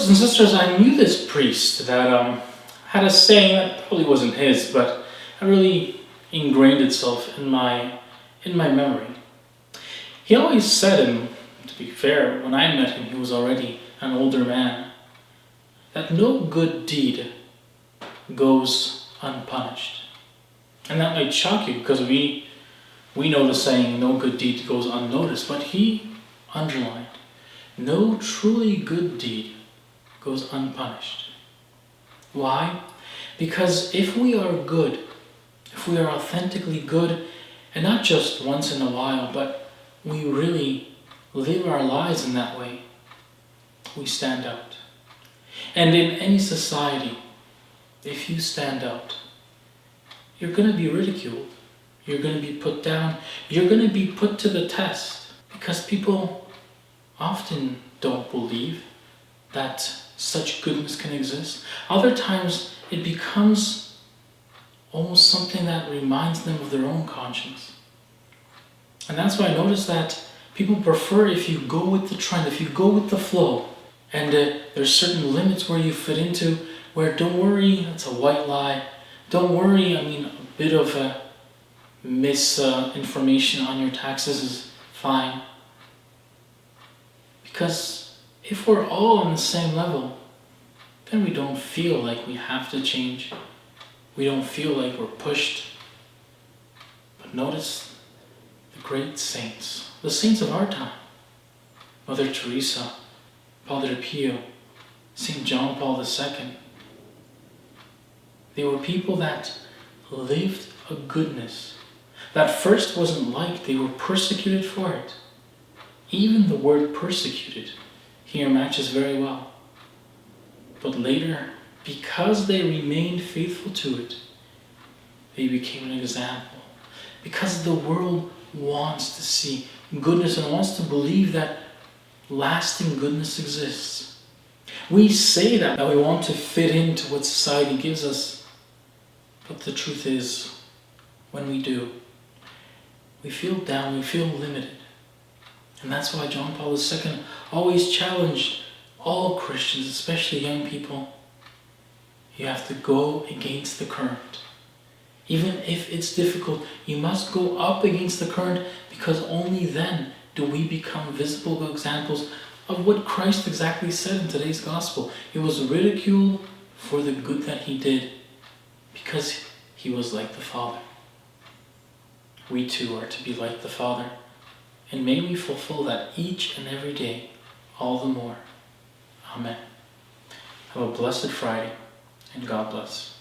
brothers and sisters, I knew this priest that had a saying that probably wasn't his, but it really ingrained itself in my memory. He always said, and to be fair, when I met him, he was already an older man, that no good deed goes unpunished. And that might shock you because we know the saying, no good deed goes unnoticed, but he underlined, no truly good deed goes unpunished. Why? Because if we are good, if we are authentically good, and not just once in a while, but we really live our lives in that way, we stand out. And in any society, if you stand out, you're going to be ridiculed. You're going to be put down. You're going to be put to the test because people often don't believe that such goodness can exist. Other times it becomes almost something that reminds them of their own conscience. And that's why I notice that people prefer if you go with the trend, if you go with the flow, and there's certain limits where you fit into, where don't worry, it's a white lie. Don't worry, a bit of misinformation on your taxes is fine. Because if we're all on the same level, then we don't feel like we have to change. We don't feel like we're pushed. But notice the great saints, the saints of our time, Mother Teresa, Padre Pio, St. John Paul II. They were people that lived a goodness that first wasn't liked. They were persecuted for it. Even the word persecuted here matches very well. But later, because they remained faithful to it, they became an example. Because the world wants to see goodness and wants to believe that lasting goodness exists. We say that we want to fit into what society gives us. But the truth is, when we do, we feel down, we feel limited. And that's why John Paul II always challenged all Christians, especially young people. You have to go against the current. Even if it's difficult, you must go up against the current, because only then do we become visible examples of what Christ exactly said in today's gospel. He was ridiculed for the good that he did, because he was like the Father. We too are to be like the Father, and may we fulfill that each and every day, all the more. Amen. Have a blessed Friday, and God bless.